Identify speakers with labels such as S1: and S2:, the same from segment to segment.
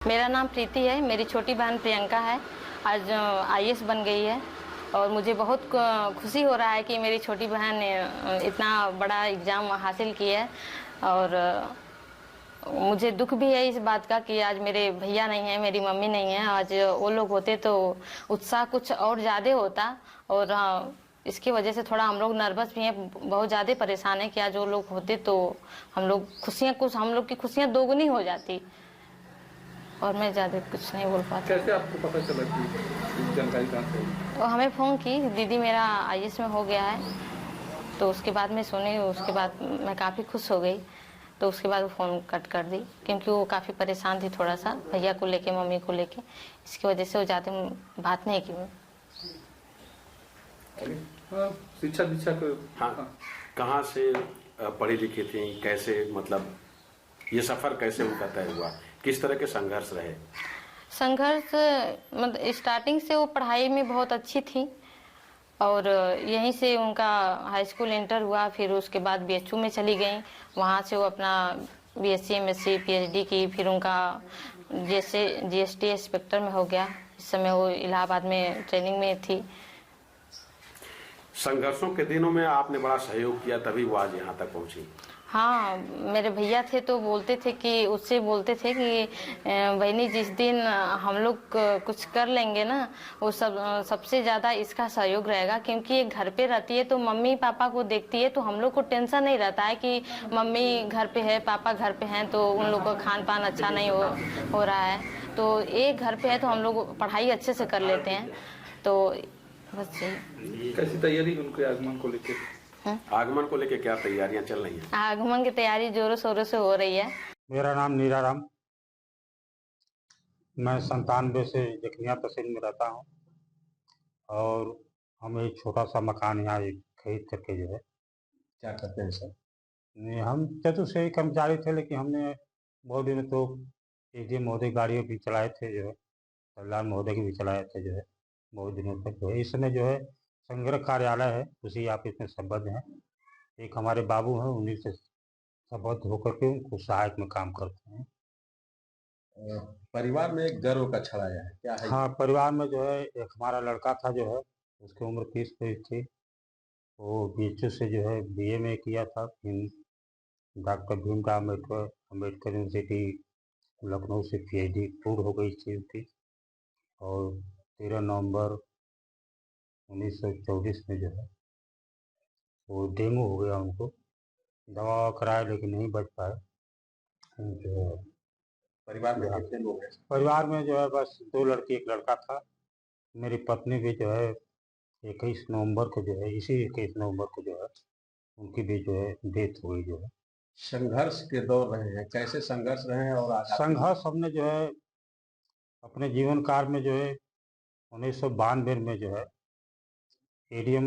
S1: मेरा नाम प्रीति है। मेरी छोटी बहन प्रियंका है। आज आईएएस बन गई है और मुझे बहुत खुशी हो रहा है कि मेरी छोटी बहन ने इतना बड़ा एग्ज़ाम हासिल किया है। और मुझे दुख भी है इस बात का कि आज मेरे भैया नहीं हैं, मेरी मम्मी नहीं है। आज वो लोग होते तो उत्साह कुछ और ज़्यादा होता। और इसकी वजह से थोड़ा हम लोग नर्वस भी हैं, बहुत ज़्यादा परेशान हैं कि आज वो लोग होते तो हम लोग की खुशियाँ दोगुनी हो जाती। और मैं ज़्यादा कुछ नहीं बोल पाती।
S2: कैसे आपको पता चला कि जानकारी कहाँ से आई?
S1: और हमें फ़ोन की दीदी मेरा आईएएस में हो गया है, तो उसके बाद मैं सुनी। उसके बाद मैं काफ़ी खुश हो गई। तो उसके बाद वो फ़ोन कट कर दी क्योंकि वो काफ़ी परेशान थी थोड़ा सा भैया को लेके, मम्मी को लेके। इसकी वजह से वो ज़्यादा बात नहीं की।
S2: हाँ, शिक्षा दीक्षा को।
S3: हाँ, कहाँ से पढ़ी लिखी थी, कैसे मतलब ये सफ़र कैसे उनका तय हुआ, किस तरह के संघर्ष रहे?
S1: संघर्ष मतलब स्टार्टिंग से वो पढ़ाई में बहुत अच्छी थी और यहीं से उनका हाई स्कूल इंटर हुआ। फिर उसके बाद बीएचयू में चली गई। वहाँ से वो अपना बीएससी एमएससी पीएचडी की। फिर उनका जीएसटी इंस्पेक्टर में हो गया। इस समय वो इलाहाबाद में ट्रेनिंग में थी।
S3: संघर्षों के दिनों में आपने बड़ा सहयोग किया, तभी वो आज यहाँ तक पहुँची।
S1: हाँ, मेरे भैया थे तो बोलते थे कि उससे बोलते थे कि बहनी जिस दिन हम लोग कुछ कर लेंगे ना, वो सबसे ज़्यादा इसका सहयोग रहेगा। क्योंकि ये घर पे रहती है तो मम्मी पापा को देखती है, तो हम लोग को टेंशन नहीं रहता है कि मम्मी घर पे है, पापा घर पे हैं, तो उन लोग का खान पान अच्छा नहीं हो रहा है। तो एक घर पे है तो हम लोग पढ़ाई अच्छे से कर लेते हैं। तो बस यही।
S2: कैसी तैयारी उनके आगमन को लेकर?
S3: आगमन को लेकर क्या तैयारियां चल रही हैं?
S1: आगमन की तैयारी जोरों शोरों से हो रही है।
S4: मेरा नाम नीराराम, मैं 97 से जखनिया तहसील में रहता हूँ और हम एक छोटा सा मकान यहाँ खरीद करके जो है।
S3: क्या करते हैं सर?
S4: हम चतुर्श्रेणी कर्मचारी थे, लेकिन हमने बहुत दिनों तो एडीएम महोदय गाड़ियों भी चलाए थे जो है, प्रहलाद महोदय के भी चलाए थे जो है बहुत दिनों तक जो है। इस समय जो है संग्रह कार्यालय है, उसी ऑफिस में संबद्ध हैं। एक हमारे बाबू हैं, उन्हीं से संबद्ध होकर के उनको सहायक में काम करते हैं।
S3: परिवार में एक गर्व का छाया है, क्या है?
S4: हाँ, परिवार में जो है एक हमारा लड़का था जो है, उसकी उम्र 30 थी। वो बीएचयू से जो है बीए में किया था। फिर डॉक्टर भीमराव अम्बेडकर यूनिवर्सिटी लखनऊ से पीएचडी पूर्ण हो गई थी उसकी। और 13 नवंबर 1924 में जो है वो डेंगू हो गया उनको। दवा कराए लेकिन नहीं बच पाए जो है।
S3: परिवार में कितने लोग हैं?
S4: परिवार में जो है बस 2 लड़की 1 लड़का था। मेरी पत्नी भी जो है 21 नवंबर को जो है, इसी 21 नवंबर को जो है उनकी भी जो है डेथ हो गई जो है।
S3: संघर्ष के दौर रहे हैं, कैसे संघर्ष रहे हैं और आज
S4: संघर्ष हमने जो है अपने जीवन काल में जो है 1992 में जो है एडीएम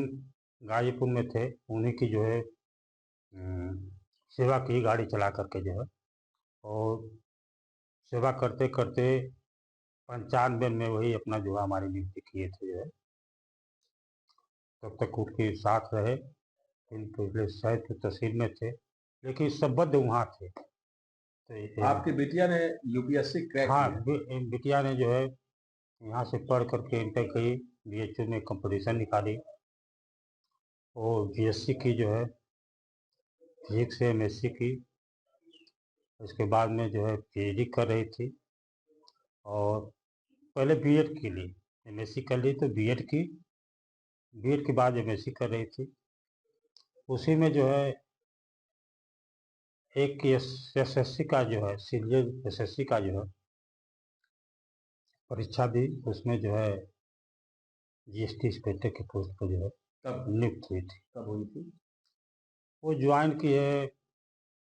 S4: गाजीपुर में थे, उन्हीं की जो है सेवा की गाड़ी चला करके जो है। और सेवा करते करते 95 में वही अपना जो है हमारी नियुक्ति किए थे जो है। तब तक उनके साथ रहे। फिर पहले शायद तो तहसील में थे लेकिन संबद्ध वहाँ थे। तो
S3: आपकी बिटिया ने यूपीएससी क्रैक
S4: हाँ,
S3: किया।
S4: बिटिया ने जो है यहाँ से पढ़ करके इंटर की, बीएचयू में कंपटीशन निकाली और बीएससी की जो है, फिजिक्स से एमएससी की। उसके बाद में जो है पीएचडी कर रही थी और पहले बीएड के लिए एमएससी कर ली तो बीएड की, बीएड के बाद एमएससी कर रही थी। उसी में जो है एक एसएससी का जो है, सीनियर एसएससी का जो है परीक्षा दी। उसमें जो है जीएसटी इंस्पेक्टर के पोस्ट पर जो है
S3: कब
S4: नियुक्त हुई थी।
S3: कब हुई थी?
S4: वो ज्वाइन की है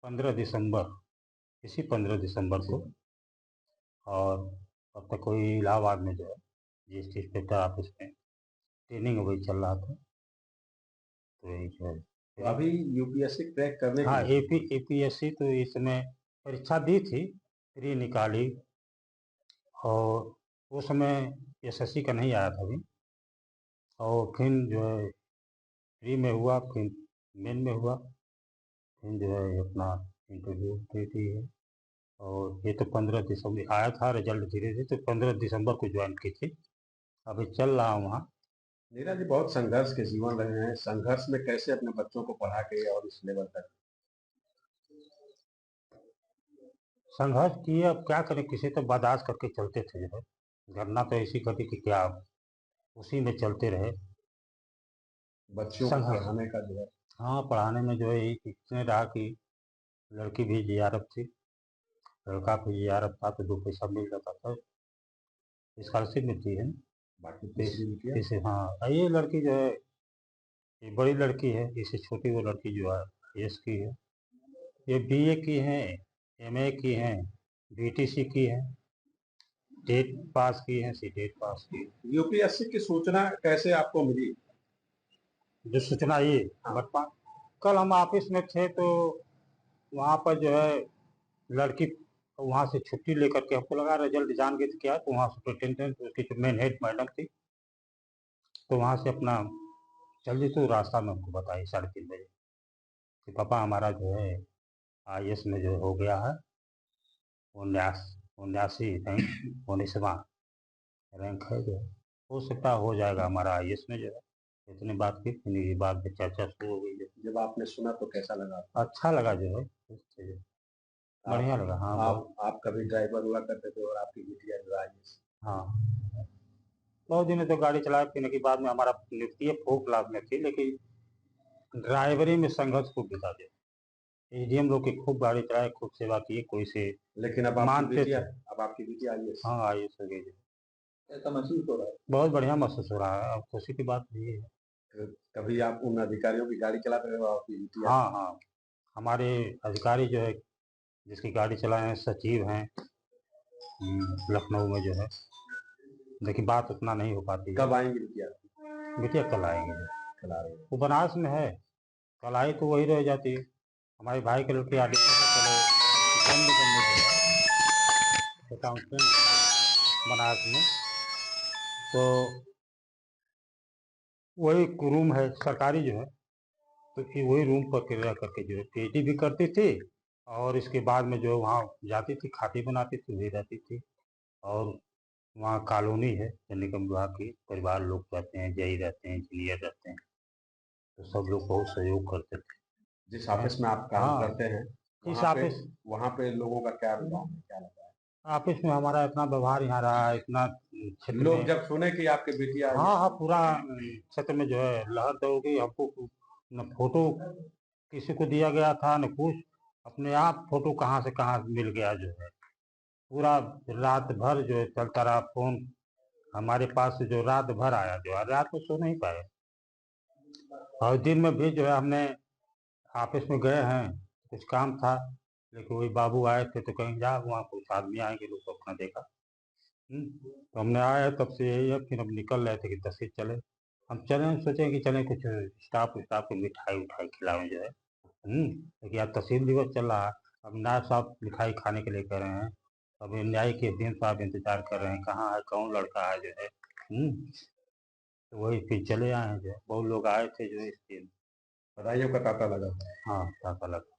S4: 15 दिसंबर, इसी 15 दिसंबर को। और अब तक कोई इलाहाबाद में जो है जीएसटी इंस्पेक्टर ऑफिस में ट्रेनिंग वही चल रहा था। तो यही जो है
S3: तो अभी यूपीएससी क्रैक करने
S4: हाँ,
S3: के
S4: एपीएससी तो इस समय परीक्षा दी थी, प्री निकाली। और उस समय एसएससी का नहीं आया था अभी। और फिर जो है प्री में हुआ, फिर मेन में हुआ, फिर जो है अपना इंटरव्यू दे दी है और ये तो 15 दिसंबर आया था रिजल्ट धीरे धीरे, तो 15 दिसंबर को ज्वाइन की थी। अभी चल रहा हूँ वहाँ।
S3: नीरज जी बहुत संघर्ष के जीवन रहे हैं, संघर्ष में कैसे अपने बच्चों को पढ़ा के और इस लेवल तक?
S4: संघर्ष किए, अब क्या करें, किसी तो बर्दाश्त करके चलते थे जो है। घटना तो ऐसी घटी कि क्या, उसी में चलते रहे।
S3: बच्चों को
S4: संघर्ष,
S3: पढ़ाने का जो है,
S4: हाँ, पढ़ाने में जो है इसने रहा कि लड़की भी जियारत थी, लड़का भी जियारत था, तो 2 पैसा मिल जाता था, स्कॉलरशिप मिलती है।
S3: बाकी तीसरी बिटिया
S4: इसे, हाँ, ये लड़की जो है, ये बड़ी लड़की है, इससे छोटी वो लड़की जो है आईएएस की है। ये बीए की हैं, एमए की हैं, बीटीसी की हैं, टेट पास की हैं, सीटेट पास की हैं।
S3: यूपीएससी की सूचना कैसे आपको मिली?
S4: जो सूचना ये बट कल हम ऑफिस में थे, तो वहाँ पर जो है लड़की वहाँ से छुट्टी लेकर के, हमको लगा रिजल्ट जान के क्या, तो वहाँ सुपरिटेंडेंट उसकी जो मेन हेड मैडम थी, तो वहाँ से अपना चल दी, तो रास्ता में हमको बताई 3:30 बजे कि पापा हमारा जो है आईएएस में जो हो गया है 79 रैंक, 19वां रैंक है जो है, हो सकता हो जाएगा हमारा आईएएस में जो है। इतनी बात की, फिर ये बात पे चर्चा शुरू हो गई।
S3: जब आपने सुना तो कैसा लगा?
S4: अच्छा लगा जो है, बढ़िया लगा। हाँ,
S3: आप कभी ड्राइवर हुआ करते थे और आपकी बिटिया जो आई?
S4: हाँ, बहुत दिनों तो गाड़ी चलाए, पीने के बाद में हमारा नियुक्ति फोक क्लास में थी, लेकिन ड्राइवरी में संघर्ष खूब बिता दे। एडीएम लोग की खूब गाड़ी चलाए, खूब सेवा की, कोई से
S3: लेकिन अब
S4: मानते थे।
S3: अब आपकी बिटिया आई है,
S4: हाँ, आईएएस हो गई।
S3: ऐसा महसूस हो रहा है?
S4: बहुत बढ़िया महसूस हो रहा है, अब खुशी की बात ये है।
S3: कभी आप उन अधिकारियों की गाड़ी चलाते रहे हो आपकी बिटिया?
S4: हाँ, हाँ, हमारे अधिकारी जो है, जिसकी गाड़ी चलाए हैं, सचिव हैं लखनऊ में जो है, लेकिन बात उतना नहीं हो पाती है।
S3: कब आएंगी बिटिया?
S4: बिटिया कल आएंगे।
S3: कल आ रही है।
S4: वो बनारस में है, कल आई तो वही रह जाती है। हमारे भाई के लड़के आगे चलो जन्म करने जो है अकाउंटेंट बनारस में, तो वही रूम है सरकारी जो है, तो फिर वही रूम पर किराया करके जो है पीएचडी भी करती थी, और इसके बाद में जो वहाँ जाती थी, खाती बनाती थी, वही रहती थी। और वहाँ कॉलोनी है निगम विभाग की, परिवार लोग रहते हैं, जई रहते हैं, इंजीनियर रहते हैं, तो सब लोग बहुत सहयोग करते थे।
S3: जिस ऑफिस में आप काम करते हैं,
S4: इस ऑफिस,
S3: वहाँ पे लोगों का क्या रुझान है, क्या लगता है?
S4: ऑफिस में हमारा इतना व्यवहार यहाँ रहा है, इतना
S3: लोग जब सुने कि आपकी बिटिया,
S4: हाँ, हाँ, पूरा क्षेत्र में जो है लहर दौड़ गई। हमको न फोटो किसी को दिया गया था, न कुछ, अपने आप फोटो कहाँ से कहाँ मिल गया जो है। पूरा रात भर जो है चलता रहा फोन हमारे पास से, जो रात भर आया, जो है रात में सो नहीं पाए। और दिन में भी जो है हमने ऑफिस में गए हैं, कुछ काम था, लेकिन वही बाबू आए थे, तो कहीं जा, वहाँ कुछ आदमी आएंगे, लोग तो अपना देखा। तो हमने आया है, तब से यही है। फिर हम निकल रहे थे कि 10 चले, हम चले, सोचे कि चले कुछ स्टाफ को मिठाई उठाई खिलाएं जो है। लेकिन आज तहसील दिवस चल रहा है, अब नायब साहब मिठाई खाने के लिए कह रहे हैं, अब न्यायिक के एसडीएम साहब इंतजार कर रहे हैं, कहाँ है, कौन लड़का है जो है। तो वही फिर चले आए हैं, जो है बहुत लोग आए थे जो इसके।
S3: बधाइयों का तांता लगा।
S4: हाँ, तांता लगा।